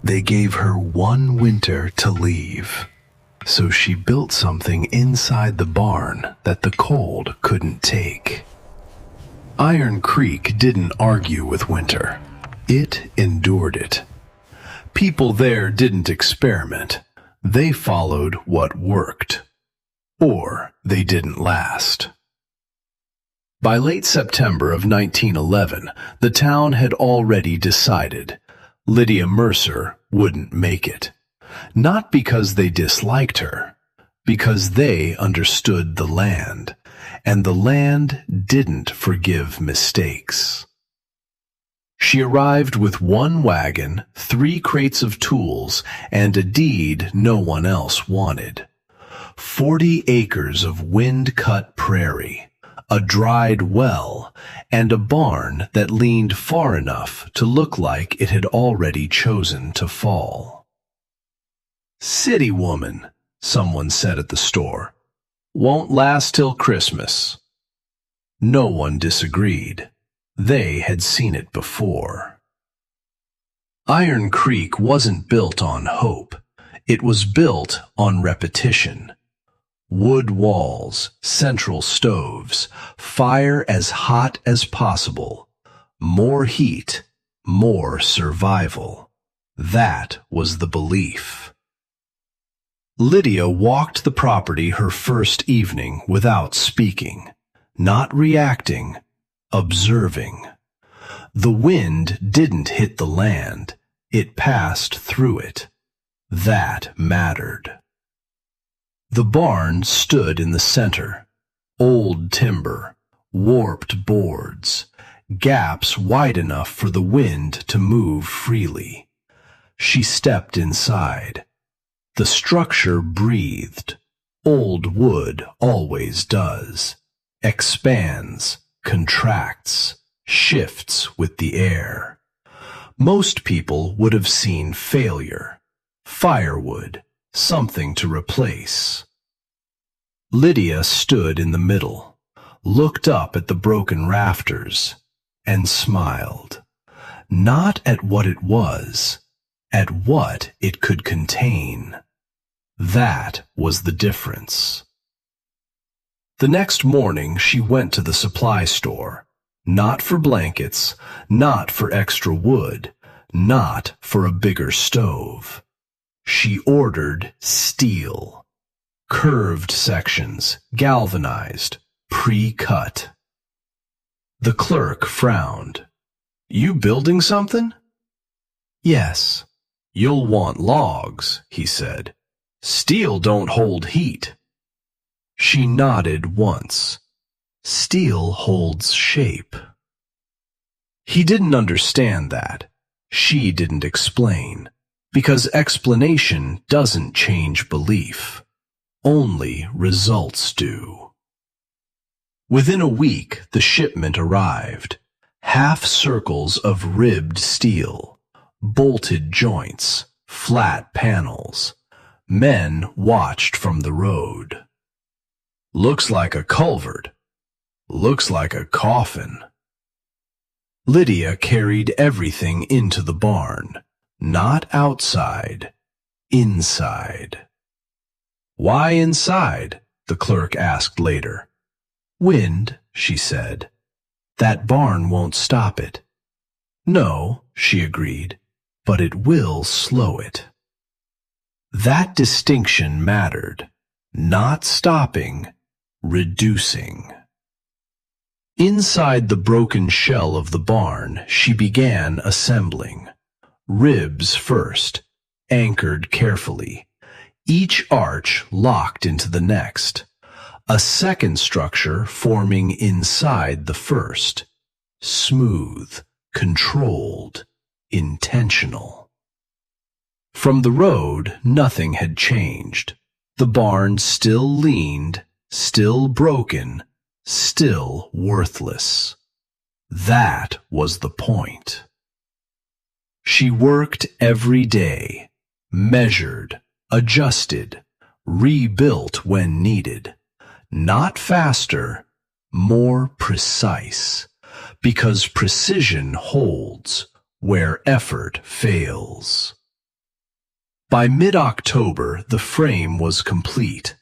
They gave her one winter to leave, so she built something inside the barn that the cold couldn't take. Iron Creek didn't argue with winter. It endured it. People there didn't experiment. They followed what worked. Or they didn't last. By late September of 1911, the town had already decided Lydia Mercer wouldn't make it. Not because they disliked her, because they understood the land, and the land didn't forgive mistakes. She arrived with one wagon, 3 crates of tools, and a deed no one else wanted. 40 acres of wind-cut prairie, a dried well, and a barn that leaned far enough to look like it had already chosen to fall. "City woman," someone said at the store. "Won't last till Christmas." No one disagreed. They had seen it before. Iron Creek wasn't built on hope. It was built on repetition. Wood walls, central stoves, fire as hot as possible. More heat, more survival. That was the belief. Lydia walked the property her first evening without speaking, not reacting, observing. The wind didn't hit the land, it passed through it. That mattered. The barn stood in the center. Old timber, warped boards, gaps wide enough for the wind to move freely. She stepped inside. The structure breathed. Old wood always does. Expands, contracts, shifts with the air. Most people would have seen failure. Firewood, something to replace. Lydia stood in the middle, looked up at the broken rafters, and smiled. Not at what it was, at what it could contain. That was the difference. The next morning she went to the supply store, not for blankets, not for extra wood, not for a bigger stove. She ordered steel. Curved sections, galvanized, pre-cut. The clerk frowned. "You building something?" "Yes." "You'll want logs," he said. "Steel don't hold heat." She nodded once. Steel holds shape. He didn't understand that. She didn't explain. Because explanation doesn't change belief. Only results do. Within a week, the shipment arrived. Half circles of ribbed steel, bolted joints, flat panels. Men watched from the road. "Looks like a culvert. Looks like a coffin." Lydia carried everything into the barn. Not outside, inside. "Why inside?" the clerk asked later. "Wind," she said. "That barn won't stop it." "No," she agreed, "but it will slow it." That distinction mattered. Not stopping, reducing. Inside the broken shell of the barn, she began assembling. Ribs first, anchored carefully. Each arch locked into the next. A second structure forming inside the first. Smooth, controlled, intentional. From the road, nothing had changed. The barn still leaned, still broken, still worthless. That was the point. She worked every day, measured, adjusted, rebuilt when needed. Not faster, more precise, because precision holds where effort fails. By mid-October, the frame was complete.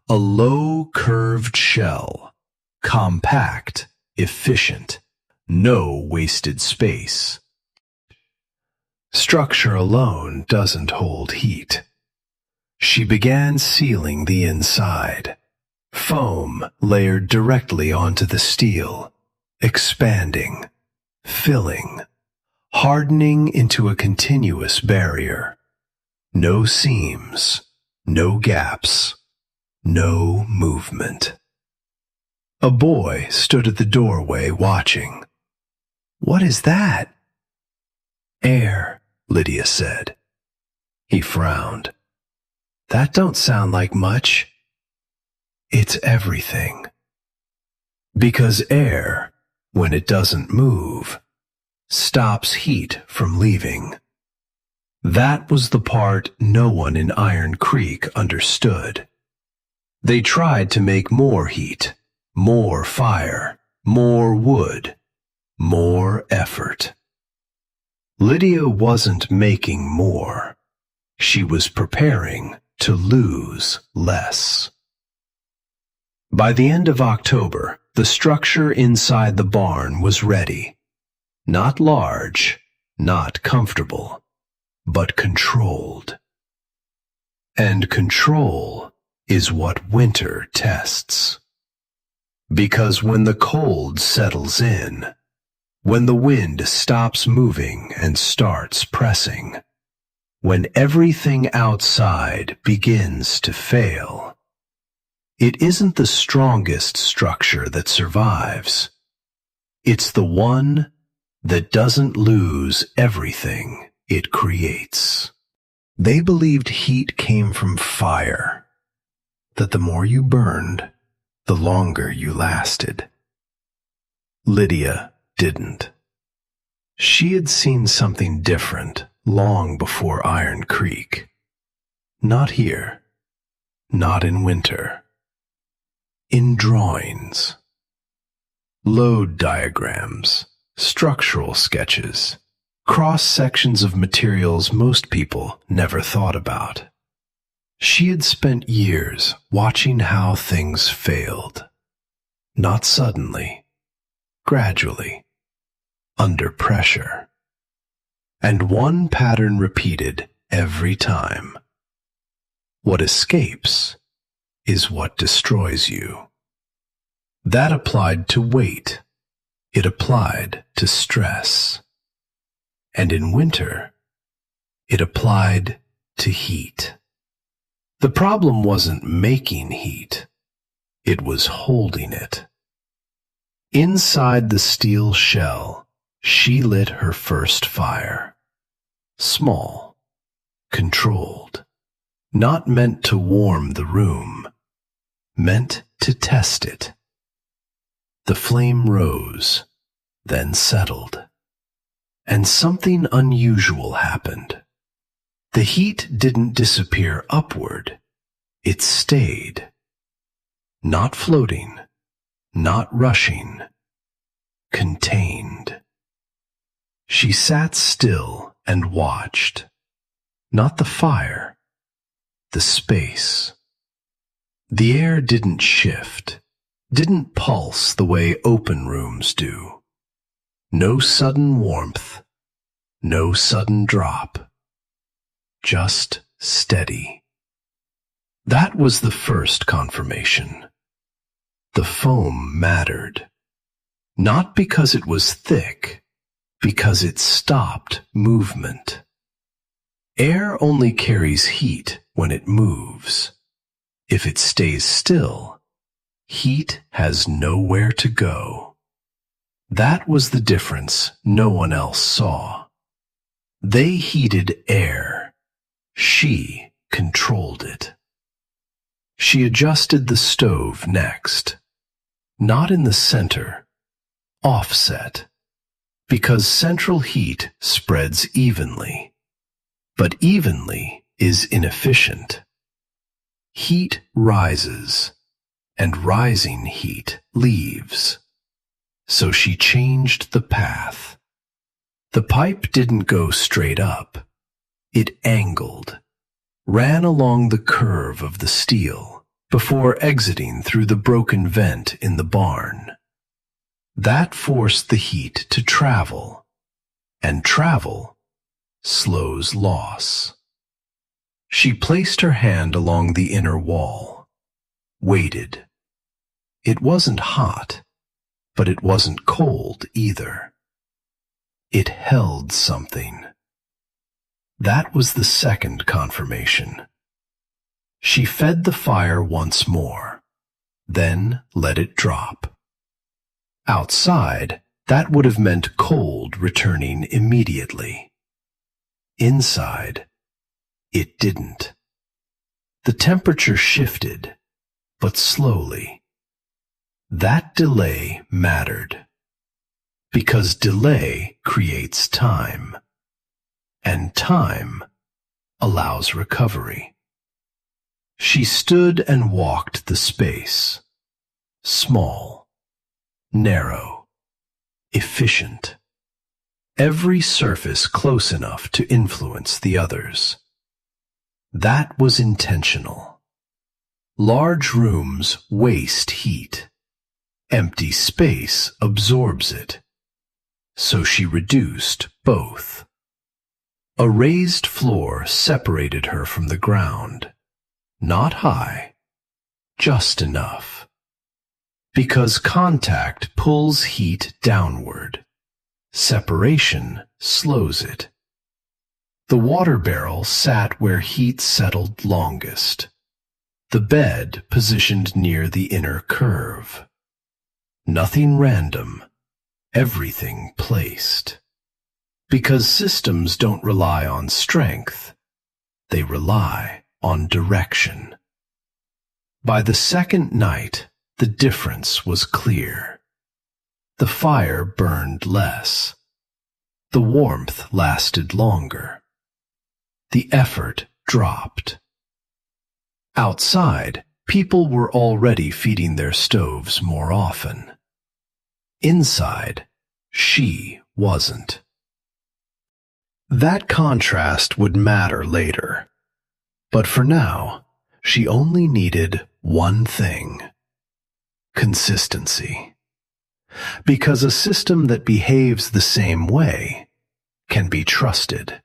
A low, curved shell. Compact, efficient, no wasted space. Structure alone doesn't hold heat. She began sealing the inside. Foam layered directly onto the steel, expanding, filling, hardening into a continuous barrier. No seams, no gaps, no movement. A boy stood at the doorway watching. "What is that?" "Air," Lydia said. He frowned. "That don't sound like much." "It's everything." Because air, when it doesn't move, stops heat from leaving. That was the part no one in Iron Creek understood. They tried to make more heat, more fire, more wood, more effort. Lydia wasn't making more. She was preparing to lose less. By the end of October, the structure inside the barn was ready. Not large, not comfortable, but controlled. And control is what winter tests. Because when the cold settles in, when the wind stops moving and starts pressing, when everything outside begins to fail, it isn't the strongest structure that survives. It's the one that doesn't lose everything it creates. They believed heat came from fire, that the more you burned, the longer you lasted. Lydia didn't. She had seen something different long before Iron Creek. Not here. Not in winter. In drawings. Load diagrams, structural sketches, cross-sections of materials most people never thought about. She had spent years watching how things failed. Not suddenly, gradually, under pressure. And one pattern repeated every time. What escapes is what destroys you. That applied to weight. It applied to stress. And in winter, it applied to heat. The problem wasn't making heat. It was holding it. Inside the steel shell, she lit her first fire. Small, controlled, not meant to warm the room, meant to test it. The flame rose, then settled, and something unusual happened. The heat didn't disappear upward, it stayed. Not floating, not rushing, contained. She sat still and watched. Not the fire, the space. The air didn't shift, didn't pulse the way open rooms do. No sudden warmth, no sudden drop. Just steady. That was the first confirmation. The foam mattered. Not because it was thick, because it stopped movement. Air only carries heat when it moves. If it stays still, heat has nowhere to go. That was the difference no one else saw. They heated air. She controlled it. She adjusted the stove next. Not in the center, offset, because central heat spreads evenly. But evenly is inefficient. Heat rises, and rising heat leaves. So she changed the path. The pipe didn't go straight up. It angled, ran along the curve of the steel before exiting through the broken vent in the barn. That forced the heat to travel, and travel slows loss. She placed her hand along the inner wall, waited. It wasn't hot, but it wasn't cold either. It held something. That was the second confirmation. She fed the fire once more, then let it drop. Outside, that would have meant cold returning immediately. Inside, it didn't. The temperature shifted, but slowly. That delay mattered, because delay creates time, and time allows recovery. She stood and walked the space, small, narrow, efficient. Every surface close enough to influence the others. That was intentional. Large rooms waste heat. Empty space absorbs it. So she reduced both. A raised floor separated her from the ground. Not high, just enough. Because contact pulls heat downward. Separation slows it. The water barrel sat where heat settled longest. The bed positioned near the inner curve. Nothing random, everything placed. Because systems don't rely on strength, they rely on direction. By the second night, the difference was clear. The fire burned less. The warmth lasted longer. The effort dropped. Outside, people were already feeding their stoves more often. Inside, she wasn't. That contrast would matter later. But for now, she only needed one thing: consistency. Because a system that behaves the same way can be trusted.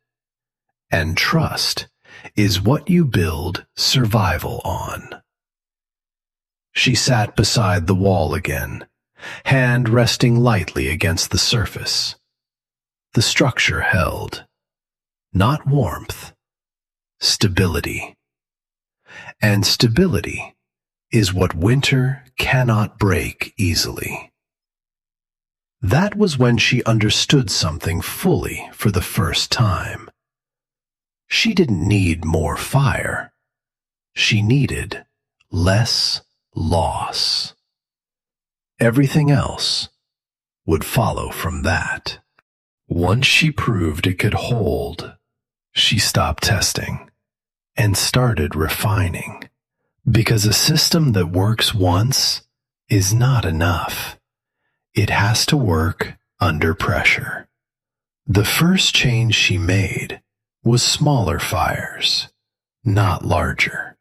And trust is what you build survival on. She sat beside the wall again, hand resting lightly against the surface. The structure held. Not warmth, stability. And stability is what winter cannot break easily. That was when she understood something fully for the first time. She didn't need more fire. She needed less loss. Everything else would follow from that. Once she proved it could hold, she stopped testing and started refining. Because a system that works once is not enough. It has to work under pressure. The first change she made was smaller fires, not larger.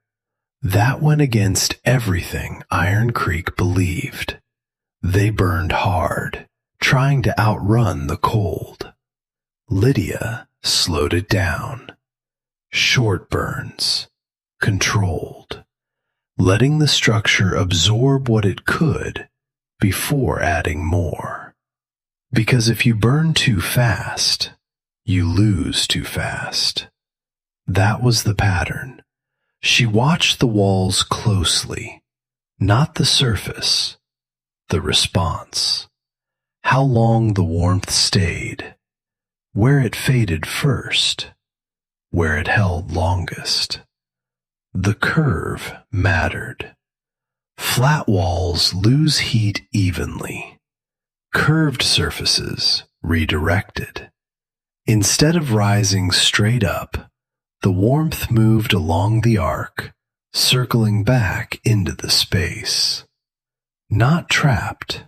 That went against everything Iron Creek believed. They burned hard, trying to outrun the cold. Lydia slowed it down. Short burns, controlled, letting the structure absorb what it could before adding more. Because if you burn too fast, you lose too fast. That was the pattern. She watched the walls closely, not the surface, the response. How long the warmth stayed, where it faded first, where it held longest. The curve mattered. Flat walls lose heat evenly. Curved surfaces redirected. Instead of rising straight up, the warmth moved along the arc, circling back into the space. Not trapped,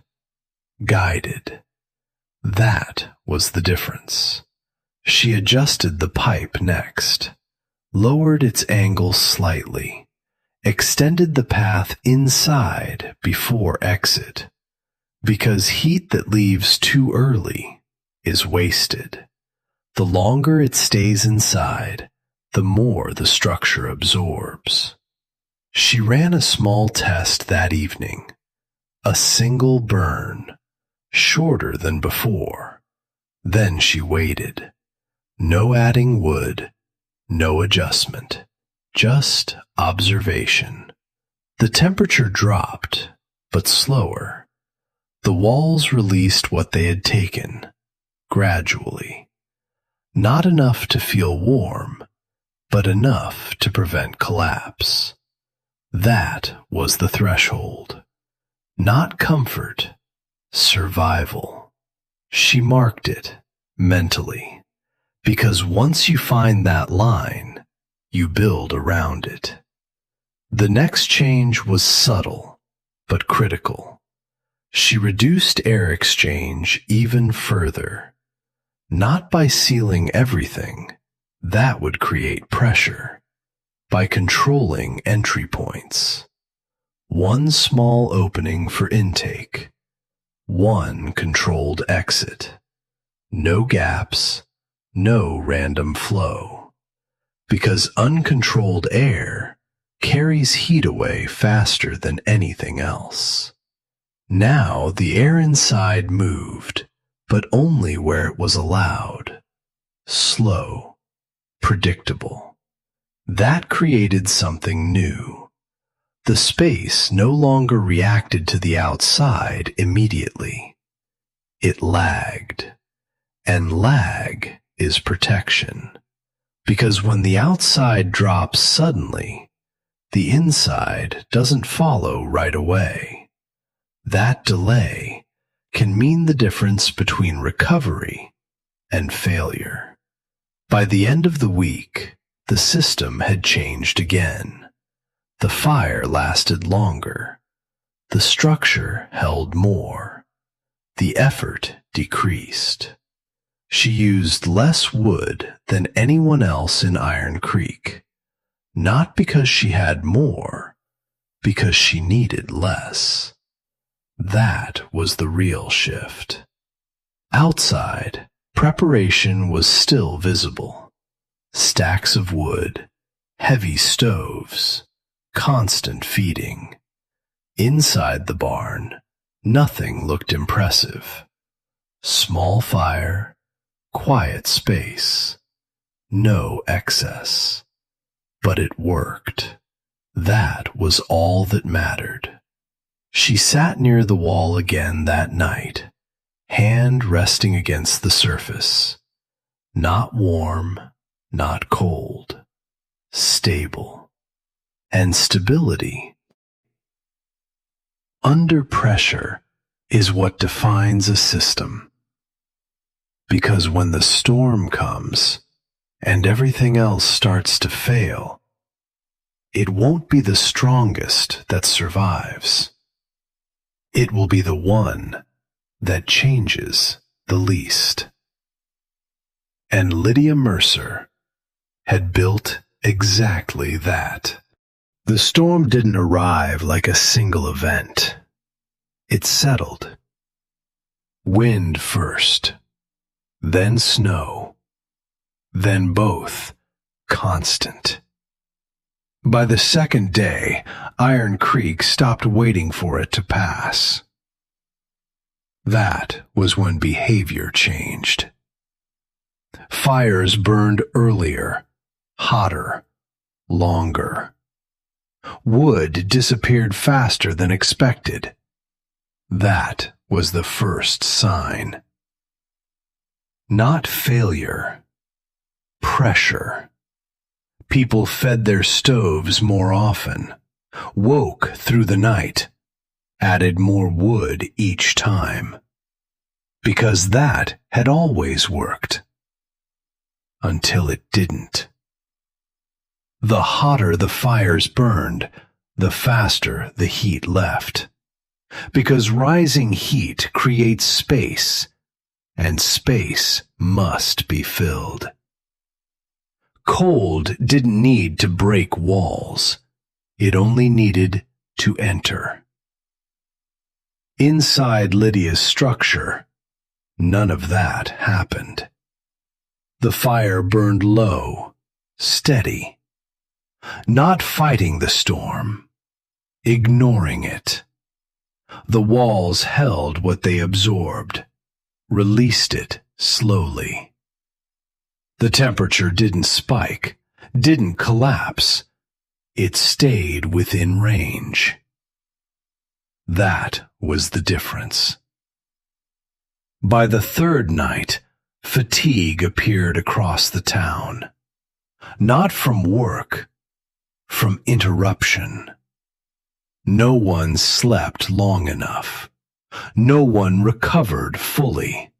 guided. That was the difference. She adjusted the pipe next, lowered its angle slightly, extended the path inside before exit, because heat that leaves too early is wasted. The longer it stays inside, the more the structure absorbs. She ran a small test that evening, a single burn, shorter than before. Then she waited. No adding wood, no adjustment, just observation. The temperature dropped, but slower. The walls released what they had taken, gradually. Not enough to feel warm, but enough to prevent collapse. That was the threshold. Not comfort, survival. She marked it mentally, because once you find that line, you build around it. The next change was subtle, but critical. She reduced air exchange even further. Not by sealing everything, that would create pressure. By controlling entry points. One small opening for intake. One controlled exit. No gaps, no random flow. Because uncontrolled air carries heat away faster than anything else. Now the air inside moved, but only where it was allowed. Slow, predictable. That created something new. The space no longer reacted to the outside immediately. It lagged. And lag is protection. Because when the outside drops suddenly, the inside doesn't follow right away. That delay can mean the difference between recovery and failure. By the end of the week, the system had changed again. The fire lasted longer. The structure held more. The effort decreased. She used less wood than anyone else in Iron Creek, not because she had more, because she needed less. That was the real shift. Outside, preparation was still visible. Stacks of wood, heavy stoves, constant feeding. Inside the barn, nothing looked impressive. Small fire, quiet space, no excess. But it worked. That was all that mattered. She sat near the wall again that night, hand resting against the surface. Not warm, not cold. Stable. And stability, under pressure, is what defines a system. Because when the storm comes, and everything else starts to fail, it won't be the strongest that survives. It will be the one that changes the least. And Lydia Mercer had built exactly that. The storm didn't arrive like a single event. It settled. Wind first, then snow, then both, constant. By the second day, Iron Creek stopped waiting for it to pass. That was when behavior changed. Fires burned earlier, hotter, longer. Wood disappeared faster than expected. That was the first sign. Not failure, pressure. People fed their stoves more often, woke through the night, added more wood each time. Because that had always worked. Until it didn't. The hotter the fires burned, the faster the heat left. Because rising heat creates space, and space must be filled. Cold didn't need to break walls. It only needed to enter. Inside Lydia's structure, none of that happened. The fire burned low, steady, not fighting the storm, ignoring it. The walls held what they absorbed, released it slowly. The temperature didn't spike, didn't collapse. It stayed within range. That was the difference. By the third night, fatigue appeared across the town. Not from work, from interruption. No one slept long enough. No one recovered fully.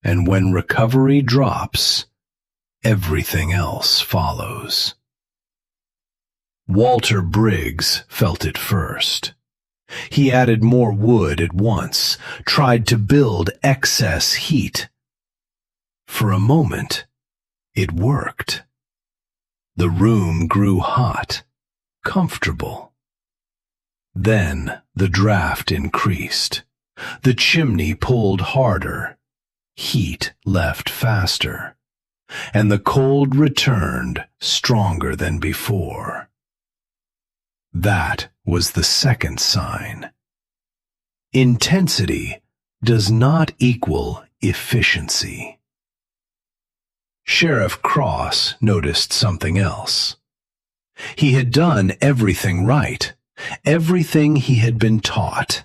And when recovery drops, everything else follows. Walter Briggs felt it first. He added more wood at once, tried to build excess heat. For a moment, it worked. The room grew hot, comfortable. Then the draft increased. The chimney pulled harder. Heat left faster. And the cold returned stronger than before. That was the second sign. Intensity does not equal efficiency. Sheriff Cross noticed something else. He had done everything right, everything he had been taught,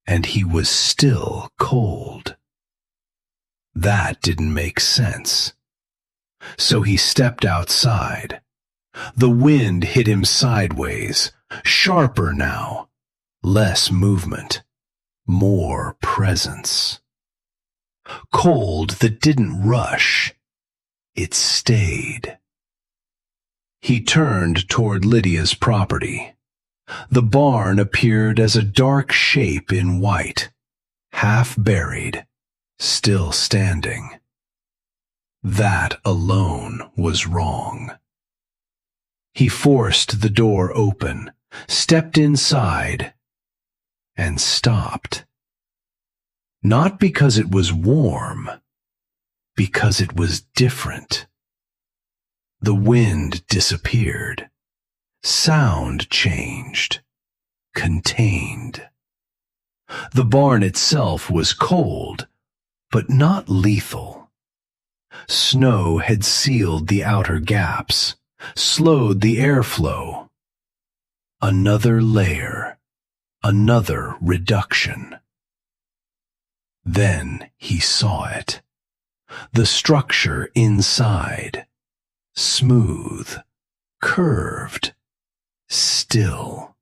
and he was still cold. That didn't make sense. So he stepped outside. The wind hit him sideways, sharper now, less movement, more presence. Cold that didn't rush, it stayed. He turned toward Lydia's property. The barn appeared as a dark shape in white, half buried, still standing. That alone was wrong. He forced the door open, stepped inside, and stopped. Not because it was warm, because it was different. The wind disappeared. Sound changed, contained. The barn itself was cold, but not lethal. Snow had sealed the outer gaps, slowed the airflow. Another layer, another reduction. Then he saw it. The structure inside. Smooth, curved, still.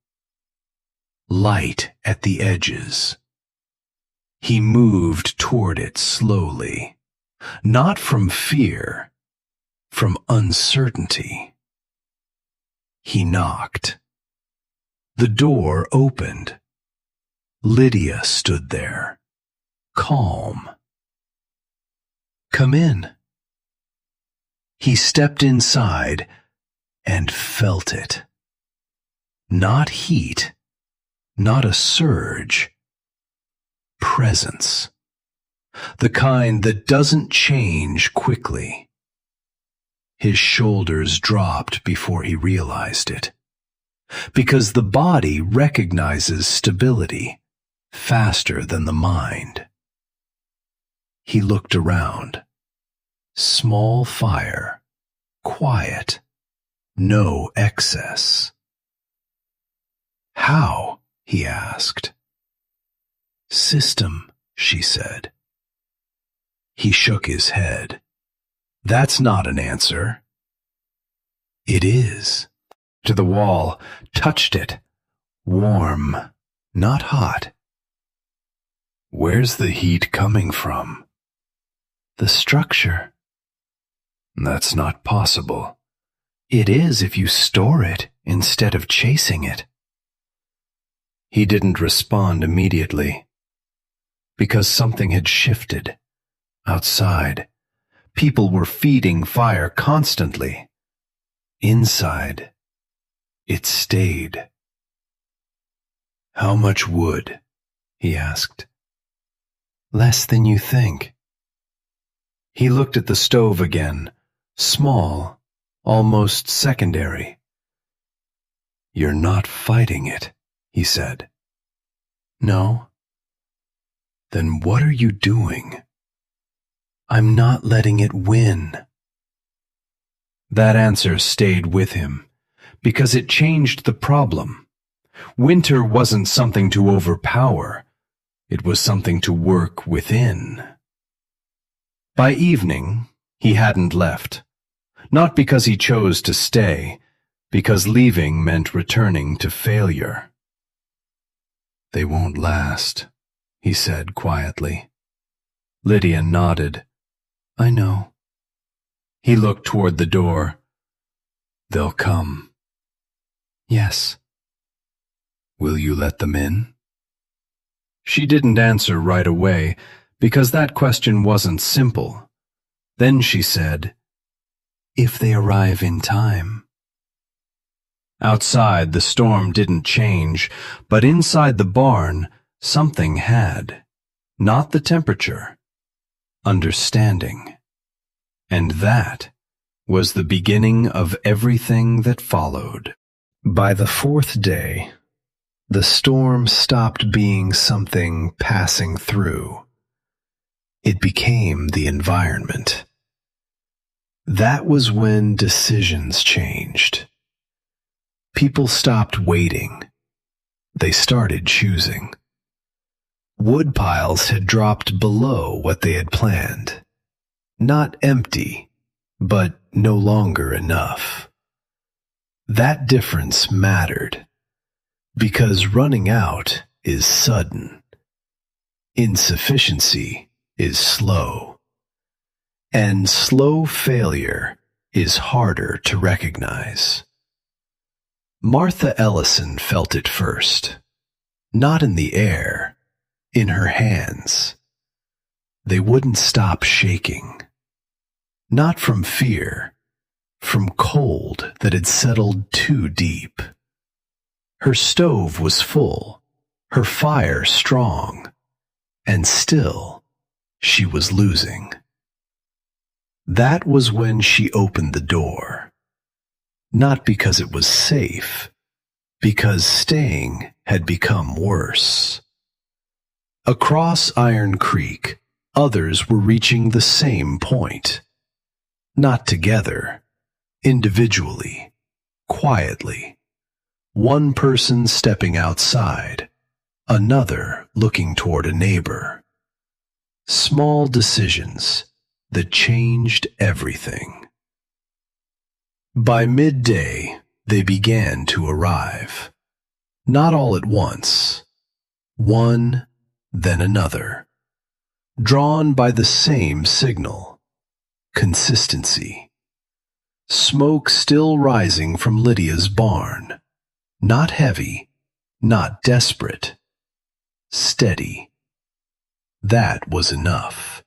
Light at the edges. He moved toward it slowly, not from fear, from uncertainty. He knocked. The door opened. Lydia stood there, calm. "Come in." He stepped inside and felt it. Not heat, not a surge. Presence. The kind that doesn't change quickly. His shoulders dropped before he realized it. Because the body recognizes stability faster than the mind. He looked around. Small fire, quiet, no excess. "How?" he asked. "System," she said. He shook his head. "That's not an answer." "It is." To the wall, touched it. Warm, not hot. "Where's the heat coming from?" "The structure." "That's not possible." "It is if you store it instead of chasing it." He didn't respond immediately. Because something had shifted. Outside. People were feeding fire constantly. Inside, it stayed. "How much wood?" he asked. "Less than you think." He looked at the stove again, small, almost secondary. "You're not fighting it," he said. "No." "Then what are you doing?" "I'm not letting it win." That answer stayed with him, because it changed the problem. Winter wasn't something to overpower. It was something to work within. By evening, he hadn't left. Not because he chose to stay, because leaving meant returning to failure. "They won't last," he said quietly. Lydia nodded. "I know." He looked toward the door. "They'll come." "Yes." "Will you let them in?" She didn't answer right away, because that question wasn't simple. Then she said, "If they arrive in time." Outside, the storm didn't change, but inside the barn, something had. Not the temperature. Understanding. And that was the beginning of everything that followed. By the fourth day, the storm stopped being something passing through. It became the environment. That was when decisions changed. People stopped waiting. They started choosing. Wood piles had dropped below what they had planned. Not empty, but no longer enough. That difference mattered, because running out is sudden. Insufficiency is slow. And slow failure is harder to recognize. Martha Ellison felt it first. Not in the air, in her hands. They wouldn't stop shaking. Not from fear, from cold that had settled too deep. Her stove was full, her fire strong, and still she was losing. That was when she opened the door. Not because it was safe, because staying had become worse. Across Iron Creek, others were reaching the same point. Not together, individually, quietly. One person stepping outside, another looking toward a neighbor. Small decisions that changed everything. By midday, they began to arrive. Not all at once. One, then another. Drawn by the same signal. Consistency. Smoke still rising from Lydia's barn. Not heavy, not desperate. Steady. That was enough.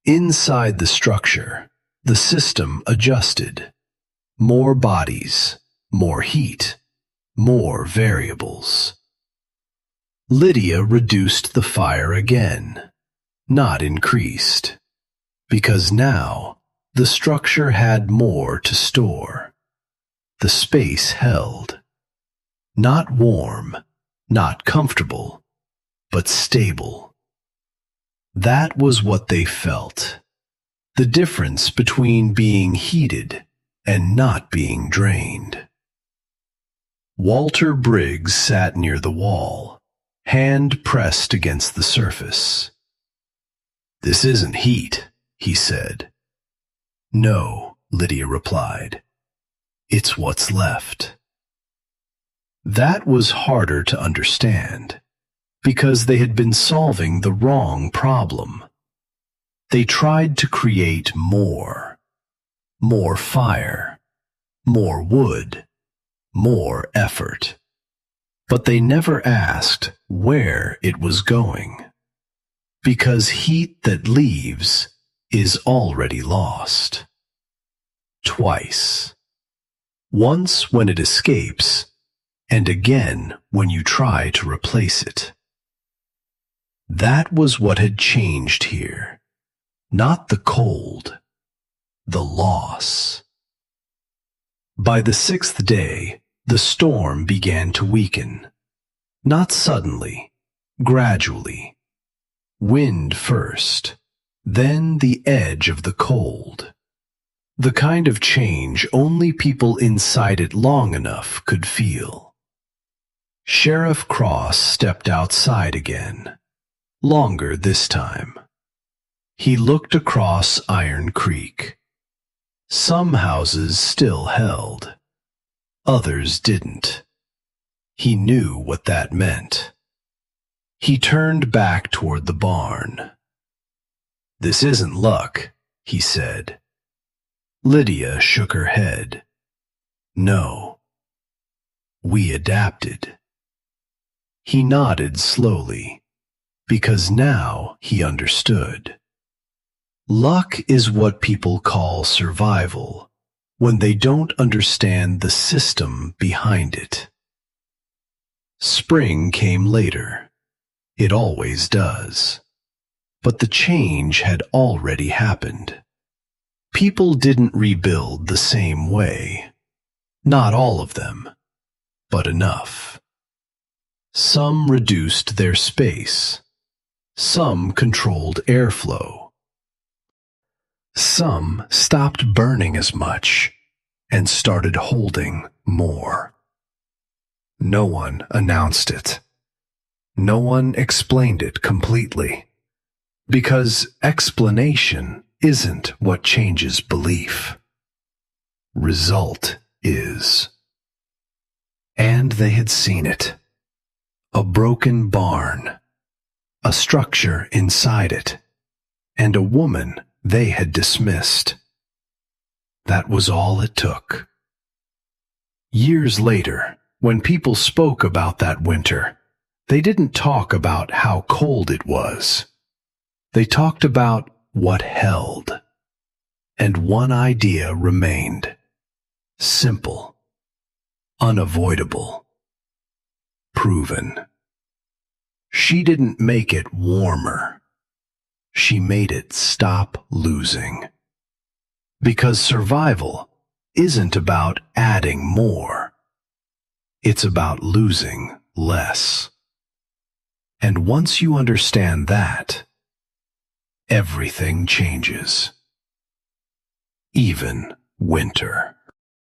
Inside the structure, the system adjusted. More bodies, more heat, more variables. Lydia reduced the fire again, not increased, because now the structure had more to store. The space held. Not warm, not comfortable, but stable. That was what they felt. The difference between being heated and not being drained. Walter Briggs sat near the wall, hand pressed against the surface. "This isn't heat," he said. "No," Lydia replied. "It's what's left." That was harder to understand, because they had been solving the wrong problem. They tried to create more. More fire, more wood, more effort. But they never asked where it was going. Because heat that leaves is already lost. Twice. Once when it escapes, and again when you try to replace it. That was what had changed here. Not the cold, the loss. By the 6th day, the storm began to weaken. Not suddenly, gradually. Wind first, then the edge of the cold. The kind of change only people inside it long enough could feel. Sheriff Cross stepped outside again, longer this time. He looked across Iron Creek. Some houses still held. Others didn't. He knew what that meant. He turned back toward the barn. "This isn't luck," he said. Lydia shook her head. "No. We adapted." He nodded slowly, because now he understood. Luck is what people call survival when they don't understand the system behind it. Spring came later. It always does. But the change had already happened. People didn't rebuild the same way. Not all of them, but enough. Some reduced their space. Some controlled airflow. Some stopped burning as much and started holding more. No one announced it. No one explained it completely. Because explanation isn't what changes belief. Result is. And they had seen it. A broken barn. A structure inside it. And a woman they had dismissed. That was all it took. Years later, when people spoke about that winter, they didn't talk about how cold it was. They talked about what held. And one idea remained. Simple. Unavoidable. Proven. She didn't make it warmer. She made it stop losing. Because survival isn't about adding more. It's about losing less. And once you understand that, everything changes. Even winter.